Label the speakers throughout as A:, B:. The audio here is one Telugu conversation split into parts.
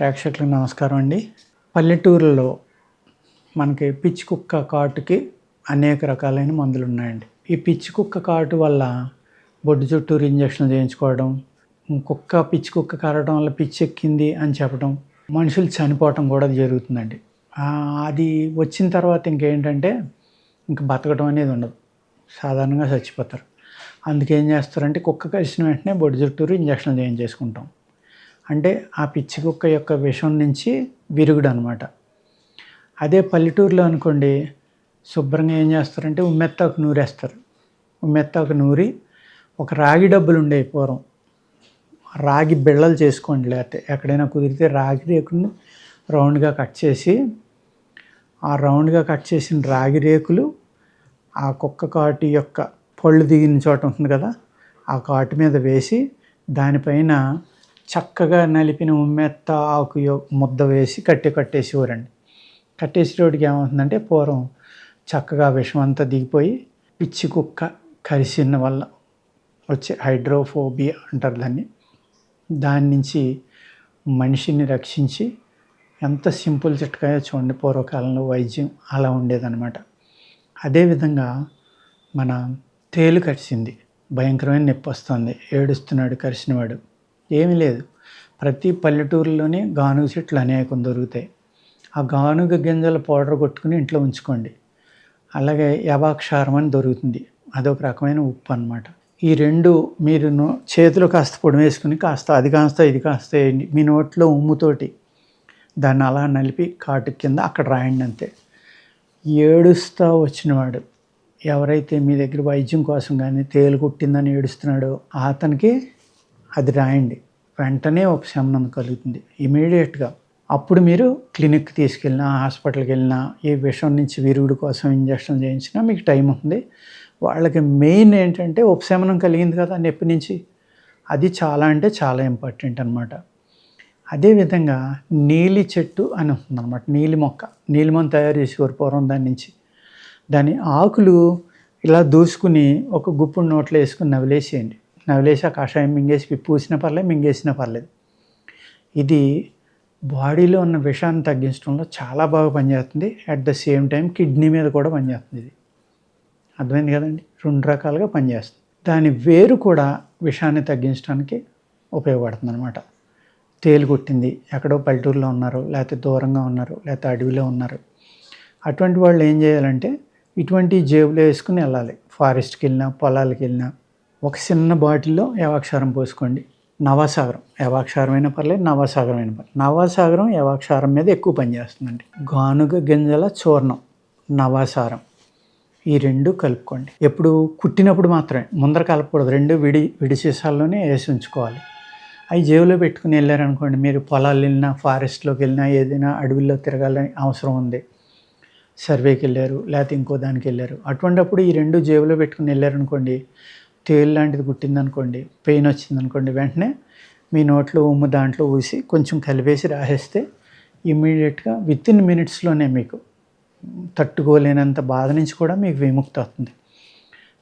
A: ప్రేక్షకులకు నమస్కారం అండి. పల్లెటూరులో మనకి పిచ్చి కుక్క కాటుకి అనేక రకాలైన మందులు ఉన్నాయండి. ఈ పిచ్చి కుక్క కాటు వల్ల బొడ్డు చుట్టూరు ఇంజక్షన్లు చేయించుకోవడం, పిచ్చి కుక్క కరవడం వల్ల పిచ్చి ఎక్కింది అని చెప్పడం, మనుషులు చనిపోవటం కూడా జరుగుతుందండి. అది వచ్చిన తర్వాత ఇంకేంటంటే ఇంక బతకడం అనేది ఉండదు, సాధారణంగా చచ్చిపోతారు. అందుకేం చేస్తారంటే కుక్క కరిచిన వెంటనే బొడ్డు చుట్టూరు ఇంజక్షన్లు చేయించేసుకుంటాం. అంటే ఆ పిచ్చి కుక్క యొక్క విషం నుంచి విరుగుడు అనమాట. అదే పల్లెటూరులో అనుకోండి, శుభ్రంగా ఏం చేస్తారంటే ఉమ్మెత్తాకు నూరేస్తారు. ఉమ్మెత్తాకు నూరి ఒక రాగి డబ్బులు ఉండేవి పూర్వం, రాగి బిళ్ళలు చేసుకోండి, లేకపోతే ఎక్కడైనా కుదిరితే రాగి రేకుని రౌండ్గా కట్ చేసి, ఆ రౌండ్గా కట్ చేసిన రాగి రేకులు ఆ కుక్క కాటు యొక్క పళ్ళు దిగిన చోట ఉంటుంది కదా, ఆ కాటు మీద వేసి దానిపైన చక్కగా నలిపిన ఉమ్మెత్త ఆకు ముద్ద వేసి కట్టేసేవారండి. కట్టేసేటోడికి ఏమవుతుందంటే పూర్వం చక్కగా విషం అంతా దిగిపోయి పిచ్చి కుక్క కరిసిన వల్ల వచ్చే హైడ్రోఫోబియా అంటారు దాని నుంచి మనిషిని రక్షించి ఎంత సింపుల్ చిట్కాయో చూడండి. పూర్వకాలంలో వైద్యం అలా ఉండేదన్నమాట. అదేవిధంగా మన తేలు కరిచింది, భయంకరమైన నొప్పి వస్తుంది, ఏడుస్తున్నాడు కరిచినవాడు. ఏమీ లేదు, ప్రతి పల్లెటూరులోనే గానుగ చెట్లు అనేకం దొరుకుతాయి. ఆ గానుగ గింజల పౌడర్ కొట్టుకుని ఇంట్లో ఉంచుకోండి. అలాగే యవాక్షారం అని దొరుకుతుంది, అదొక రకమైన ఉప్పు అన్నమాట. ఈ రెండు మీరు చేతిలో కాస్త పొడి వేసుకుని కాస్త అది కాస్త ఇది కాస్త వేయండి. మీ నోట్లో ఉమ్ముతోటి దాన్ని అలా నలిపి కాటు కింద అక్కడ రాయండి, అంతే. ఏడుస్తూ వచ్చినవాడు ఎవరైతే మీ దగ్గర వైద్యం కోసం కానీ తేలు కుట్టిందని ఏడుస్తున్నాడో అతనికి అది రాయండి, వెంటనే ఉపశమనం కలుగుతుంది ఇమీడియట్గా. అప్పుడు మీరు క్లినిక్కి తీసుకెళ్ళినా, హాస్పిటల్కి వెళ్ళినా, ఏ విషయం నుంచి విరుగుడు కోసం ఇంజక్షన్ చేయించినా మీకు టైం ఉంది. వాళ్ళకి మెయిన్ ఏంటంటే ఉపశమనం కలిగింది కదా నొప్పి నుంచి, అది చాలా అంటే చాలా ఇంపార్టెంట్ అనమాట. అదేవిధంగా నీలి చెట్టు అని ఉంటుందన్నమాట, నీలి మొక్క, నీలిమని తయారు చేసేవారు పూర్వం. దాని నుంచి దాని ఆకులు ఇలా దూసుకుని ఒక గుప్పుడు నోట్లో వేసుకుని నవిలేసేయండి. నవిలేసి ఆ కషాయం మింగేసి పూసినా పర్లేదు, మింగేసినా పర్లేదు. ఇది బాడీలో ఉన్న విషాన్ని తగ్గించడంలో చాలా బాగా పనిచేస్తుంది. At the same time kidney మీద కూడా పనిచేస్తుంది. ఇది అర్థమైంది కదండి, రెండు రకాలుగా పనిచేస్తుంది. దాని వేరు కూడా విషాన్ని తగ్గించడానికి ఉపయోగపడుతుంది అనమాట. తేలు కుట్టింది, ఎక్కడో పల్లెటూరులో ఉన్నారు, లేకపోతే దూరంగా ఉన్నారు, లేకపోతే అడవిలో ఉన్నారు, అటువంటి వాళ్ళు ఏం చేయాలంటే ఇటువంటి జేబులో వేసుకుని వెళ్ళాలి. ఫారెస్ట్కి వెళ్ళినా, పొలాలకు వెళ్ళినా ఒక చిన్న బాటిల్లో యవాక్షారం పోసుకోండి. నవాసాగరం, యవాక్షారం అయినా పర్లేదు, నవాసాగరం అయినా పర్లేదు. నవాసాగరం యవాక్షారం మీద ఎక్కువ పనిచేస్తుందండి. గానుగ గింజల చూర్ణం, నవాసారం, ఈ రెండు కలుపుకోండి. ఎప్పుడు కుట్టినప్పుడు మాత్రమే, ముందర కలపకూడదు. రెండు విడి సీసాల్లోనే వేసి ఉంచుకోవాలి. అవి జేబులో పెట్టుకుని వెళ్ళారనుకోండి, మీరు పొలాలు వెళ్ళినా, ఫారెస్ట్లోకి వెళ్ళినా, ఏదైనా అడవిలో తిరగాలని అవసరం ఉంది, సర్వేకి వెళ్ళారు, లేకపోతే ఇంకో దానికి వెళ్ళారు, అటువంటిప్పుడు ఈ రెండు జేబులో పెట్టుకుని వెళ్ళారనుకోండి, తేలు లాంటిది కుట్టిందనుకోండి, పెయిన్ వచ్చిందనుకోండి, వెంటనే మీ నోట్లో ఉమ్ము దాంట్లో ఊసి కొంచెం కలిపేసి రాసేస్తే ఇమ్మీడియట్గా వితిన్ మినిట్స్లోనే మీకు తట్టుకోలేనంత బాధ నుంచి కూడా మీకు విముక్తి అవుతుంది.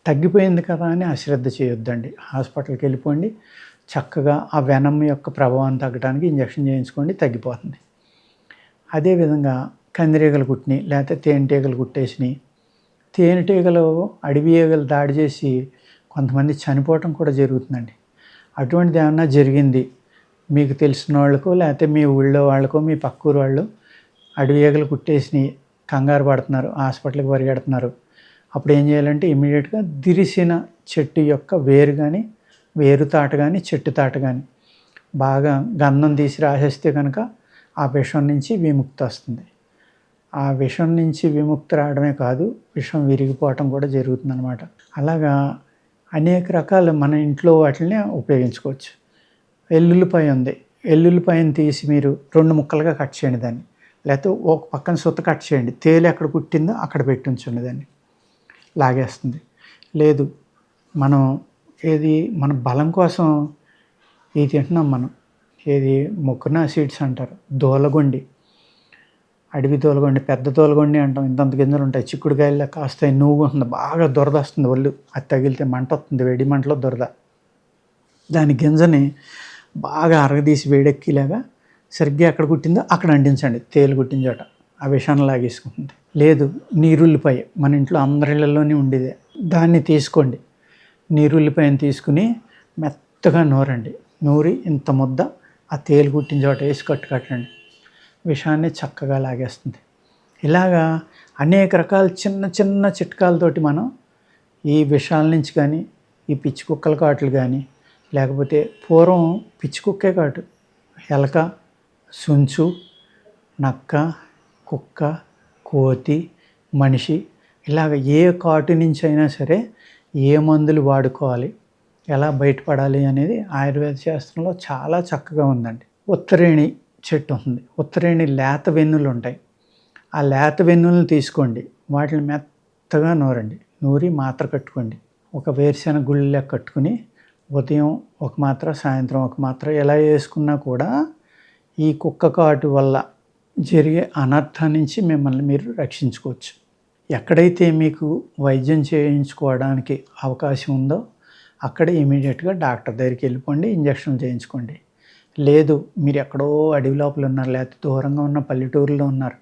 A: తగ్గిపోయింది కదా అని అశ్రద్ధ చేయొద్దండి, హాస్పిటల్కి వెళ్ళిపోండి. చక్కగా ఆ వెనం యొక్క ప్రభావం తగ్గడానికి ఇంజక్షన్ చేయించుకోండి, తగ్గిపోతుంది. అదేవిధంగా కందిరీగలు కుట్టినాయి, లేకపోతే తేనెటీగలు కుట్టేసినాయి. తేనెటీగలు, అడవి ఈగలు దాడి చేసి కొంతమంది చనిపోవటం కూడా జరుగుతుందండి. అటువంటిది ఏమన్నా జరిగింది మీకు తెలిసిన వాళ్ళకో, లేకపోతే మీ ఊళ్ళో వాళ్ళకో, మీ పక్కూరు వాళ్ళు అడవి ఈగలు కుట్టేసినాయి, కంగారు పడుతున్నారు, హాస్పిటల్కి పరిగెడుతున్నారు, అప్పుడు ఏం చేయాలంటే ఇమీడియట్గా దిరిసిన చెట్టు యొక్క వేరు కానీ, వేరు తాట కానీ, చెట్టు తాట కానీ బాగా గంధం తీసి రాసేస్తే కనుక ఆ విషం నుంచి విముక్తి వస్తుంది. ఆ విషం నుంచి విముక్తి రావడమే కాదు, విషం విరిగిపోవటం కూడా జరుగుతుందన్నమాట. అలాగా అనేక రకాలు మన ఇంట్లో వాటిని ఉపయోగించుకోవచ్చు. ఎల్లుల్లిపాయ ఉంది, ఎల్లుల్లిపాయను తీసి మీరు 2 ముక్కలుగా కట్ చేయండి దాన్ని, లేకపోతే ఒక పక్కన సుత్త కట్ చేయండి, తేలు ఎక్కడ కుట్టిందో అక్కడ పెట్టి ఉంచండి, దాన్ని లాగేస్తుంది. లేదు మనం మన బలం కోసం ఇది తింటున్నాం మనం, మొక్కనా సీడ్స్ అంటారు, దోలగొండి, అడవి తోలగొండి, పెద్ద తోలగొండి అంటాం, ఇంతంత గింజలు ఉంటాయి, చిక్కుడుకాయల్లో కాస్తాయి, నువ్వు ఉంటుంది, బాగా దురద వస్తుంది, ఒళ్ళు అది తగిలితే మంట వస్తుంది, వేడి మంటలో దురద. దాని గింజని బాగా అరగదీసి వేడెక్కిలాగా సరిగ్గా ఎక్కడ కుట్టిందో అక్కడ అంటించండి, తేలు కుట్టిన చోట. ఆ విషాన్ని లాగేసుకుంటుంది. లేదు, నీరుల్లిపాయ మన ఇంట్లో అందరి ఇళ్ళల్లోనే ఉండేదే, దాన్ని తీసుకోండి. నీరుల్లిపాయని తీసుకుని మెత్తగా నూరండి. నూరి ఇంత ముద్ద ఆ తేలు కుట్టిన చోట వేసి కట్టండి. విషాన్ని చక్కగా లాగేస్తుంది. ఇలాగా అనేక రకాల చిన్న చిన్న చిట్కాలతోటి మనం ఈ విషాల నుంచి కానీ, ఈ పిచ్చి కుక్కల కాటులు కానీ, లేకపోతే పూర్వం పిచ్చి కుక్కే కాటు, ఎలక, సుంచు, నక్క, కుక్క, కోతి, మనిషి, ఇలాగ ఏ కాటు నుంచి అయినా సరే ఏ మందులు వాడుకోవాలి, ఎలా బయటపడాలి అనేది ఆయుర్వేద శాస్త్రంలో చాలా చక్కగా ఉందండి. ఉత్తరేణి చెట్టు ఉంది. ఉత్తరేణి లేత వెన్నులు ఉంటాయి. ఆ లేత వెన్నులను తీసుకోండి, వాటిని మెత్తగా నూరండి. నూరి మాత్ర కట్టుకోండి. ఒక వేరుశెనగ గుళ్ళ కట్టుకుని ఉదయం ఒక మాత్ర, సాయంత్రం ఒక మాత్ర ఎలా వేసుకున్నా కూడా ఈ కుక్క కాటు వల్ల జరిగే అనర్థం నుంచి మిమ్మల్ని మీరు రక్షించుకోవచ్చు. ఎక్కడైతే మీకు వైద్యం చేయించుకోవడానికి అవకాశం ఉందో అక్కడ ఇమీడియట్గా డాక్టర్ దగ్గరికి వెళ్ళిపోండి, ఇంజక్షన్లు చేయించుకోండి. లేదు, మీరు ఎక్కడో అడవి లోపల ఉన్నారు, లేకపోతే దూరంగా ఉన్న పల్లెటూరులో ఉన్నారు,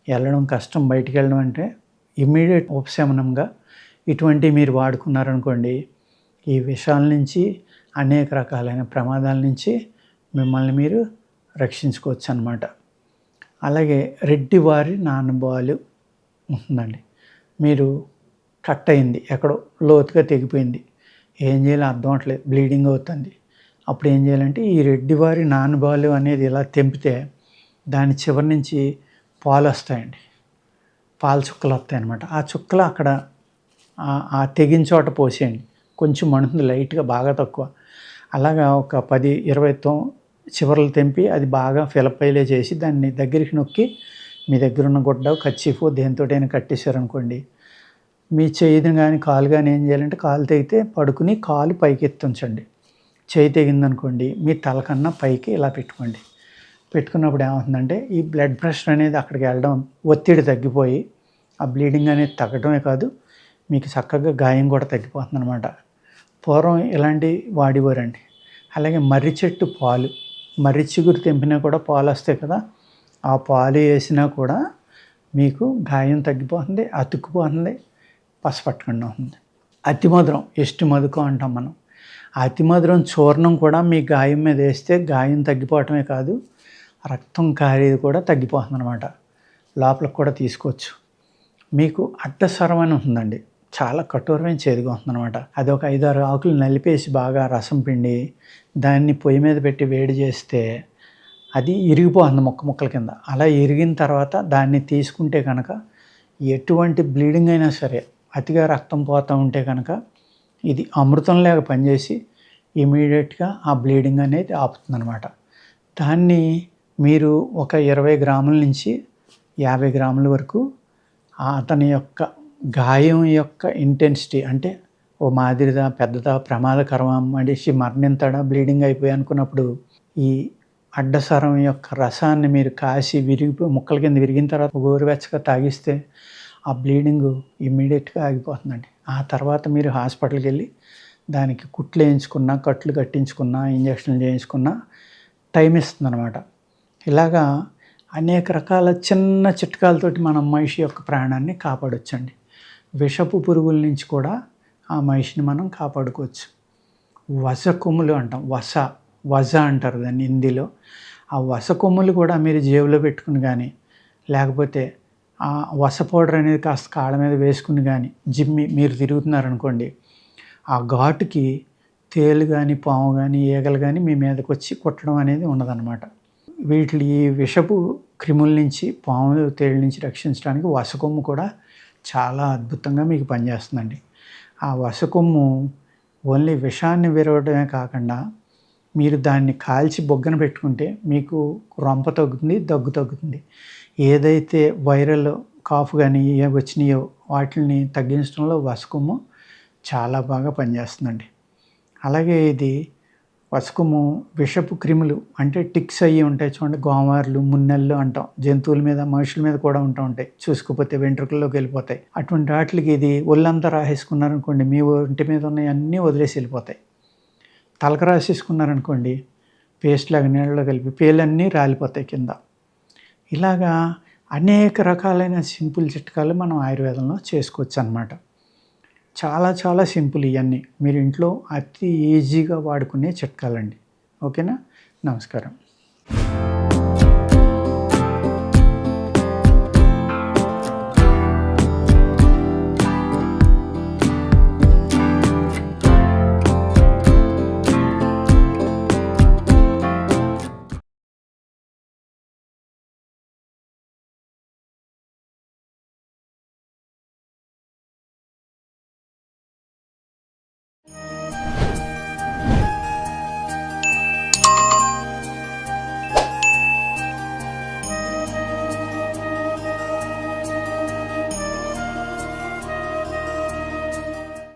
A: వెళ్ళడం కష్టం, బయటికి వెళ్ళడం అంటే ఇమ్మీడియట్ ఉపశమనంగా ఇటువంటివి మీరు వాడుకున్నారనుకోండి, ఈ విషయాల నుంచి, అనేక రకాలైన ప్రమాదాల నుంచి మిమ్మల్ని మీరు రక్షించుకోవచ్చు అన్నమాట. అలాగే రెడ్డివారి నానబాలు ఉంటుందండి. మీరు కట్ అయింది, ఎక్కడో లోతుగా తెగిపోయింది, ఏం చేయాలో అర్థం అవట్లేదు, బ్లీడింగ్ అవుతుంది. అప్పుడు ఏం చేయాలంటే ఈ రెడ్డివారి నానబాలు అనేది ఇలా తెంపితే దాని చివరి నుంచి పాలు వస్తాయండి, పాల చుక్కలు వస్తాయి అన్నమాట. ఆ చుక్కలు అక్కడ ఆ తెగిన చోట పోసేయండి. కొంచెం మండుతుంది, లైట్గా, బాగా తక్కువ. అలాగా ఒక 10-20 చివర్లు తెంపి అది బాగా ఫిలపైలే చేసి దాన్ని దగ్గరికి నొక్కి మీ దగ్గర ఉన్న గుడ్డ, కర్చీఫ్ దేనితోటైనా కట్టేశారనుకోండి, మీ చేయిని కానీ కాలు కానీ ఏం చేయాలంటే కాలు తెగితే పడుకుని కాలు పైకి ఎత్తుంచండి. చేయి తెగిందనుకోండి మీ తల కన్నా పైకి ఇలా పెట్టుకోండి. పెట్టుకున్నప్పుడు ఏమవుతుందంటే ఈ బ్లడ్ ప్రెషర్ అనేది అక్కడికి వెళ్ళడం, ఒత్తిడి తగ్గిపోయి ఆ బ్లీడింగ్ అనేది తగ్గడమే కాదు, మీకు చక్కగా గాయం కూడా తగ్గిపోతుంది అనమాట. పూర్వం ఇలాంటివి వాడేవారండి. అలాగే మర్రి చెట్టు పాలు, మర్రి చిగురు తెంపినా కూడా పాలు వస్తాయి కదా, ఆ పాలు వేసినా కూడా మీకు గాయం తగ్గిపోతుంది, అతుక్కుపోతుంది, పసపట్టకుండా ఉంటుంది. అతిమధురం, ఎస్టి మధుకం అంటాం మనం. ఆ అతిమధురం చూర్ణం కూడా మీ గాయం మీద వేస్తే గాయం తగ్గిపోవటమే కాదు, రక్తం కారేది కూడా తగ్గిపోతుంది అనమాట. లోపలికి కూడా తీసుకోవచ్చు. మీకు అడ్డస్వరం అని ఉంటుందండి, చాలా కఠోరమైన చేదుగా ఉంటుందన్నమాట. అది ఒక 5-6 ఆకులు నలిపేసి బాగా రసం పిండి దాన్ని పొయ్యి మీద పెట్టి వేడి చేస్తే అది ఇరిగిపోతుంది ముక్కల కింద. అలా ఇరిగిన తర్వాత దాన్ని తీసుకుంటే కనుక ఎటువంటి బ్లీడింగ్ అయినా సరే, అతిగా రక్తం పోతూ ఉంటే కనుక ఇది అమృతంలాగా పనిచేసి ఇమీడియట్గా ఆ బ్లీడింగ్ అనేది ఆపుతుందన్నమాట. దాన్ని మీరు ఒక 20 గ్రాముల నుంచి 50 గ్రాముల వరకు అతని యొక్క గాయం యొక్క ఇంటెన్సిటీ, అంటే ఓ మాదిరిదా, పెద్దదా, ప్రమాదకరమా, మనిషి మరణింతాడా, బ్లీడింగ్ అయిపోయి అనుకున్నప్పుడు ఈ అడ్డసరం యొక్క రసాన్ని మీరు కాసి ముక్కల కింద విరిగిన తర్వాత గోరువెచ్చగా తాగిస్తే ఆ బ్లీడింగు ఇమ్మీడియట్గా ఆగిపోతుందండి. ఆ తర్వాత మీరు హాస్పిటల్కి వెళ్ళి దానికి కుట్లు వేయించుకున్నా, కట్లు కట్టించుకున్నా, ఇంజక్షన్లు చేయించుకున్నా టైం ఇస్తుందన్నమాట. ఇలాగా అనేక రకాల చిన్న చిట్కాలతోటి మనం మనిషి యొక్క ప్రాణాన్ని కాపాడొచ్చండి. విషపు పురుగుల నుంచి కూడా ఆ మనిషిని మనం కాపాడుకోవచ్చు. వస కొమ్ములు అంటాం, వజ అంటారు దాన్ని హిందీలో. ఆ వస కొమ్ములు కూడా మీరు జేబులో పెట్టుకుని కానీ, లేకపోతే ఆ వస పౌడర్ అనేది కాస్త కాళ్ళ మీద వేసుకుని కానీ జిమ్మి మీరు తిరుగుతున్నారనుకోండి, ఆ ఘాటుకి తేలు కానీ, పాము కానీ, ఈగలు కానీ మీ మీదకి వచ్చి కుట్టడం అనేది ఉండదన్నమాట. ఈ విషపు క్రిముల నుంచి, పాములు, తేళ్ళ నుంచి రక్షించడానికి వసకొమ్ము కూడా చాలా అద్భుతంగా మీకు పనిచేస్తుందండి. ఆ వసకొమ్ము ఓన్లీ విషాన్ని విరవడమే కాకుండా మీరు దాన్ని కాల్చి బొగ్గన పెట్టుకుంటే మీకు రొంప తగ్గుతుంది, దగ్గు తగ్గుతుంది. ఏదైతే వైరల్ కాఫ్ కానీ ఏ వచ్చినాయో వాటిని తగ్గించడంలో వసకొమ్ము చాలా బాగా పనిచేస్తుందండి. అలాగే ఇది వసకొమ్ము విషపు క్రిములు అంటే టిక్స్ అయ్యి ఉంటాయి చూడండి, గోమార్లు, మున్నెళ్ళు అంటాం, జంతువుల మీద, మనుషుల మీద కూడా ఉంటాయి, చూసుకోకపోతే వెంట్రుకల్లోకి వెళ్ళిపోతాయి. అటువంటి వాటికి ఇది ఒళ్ళంతా రాసేసుకున్నారనుకోండి, మీ ఒంటి మీద ఉన్నాయి అన్నీ వదిలేసి వెళ్ళిపోతాయి. తలకు రాసేసుకున్నారనుకోండి పేస్ట్ లాగా నీళ్ళలో కలిపి పేలన్నీ రాలిపోతాయి కింద. ఇలాగా అనేక రకాలైన సింపుల్ చిట్కాలు మనం ఆయుర్వేదంలో చేసుకోవచ్చు అన్నమాట. చాలా చాలా సింపుల్ ఇవన్నీ. మీరు ఇంట్లో అతి ఈజీగా వాడుకునే చిట్కాలండి. ఓకేనా? నమస్కారం.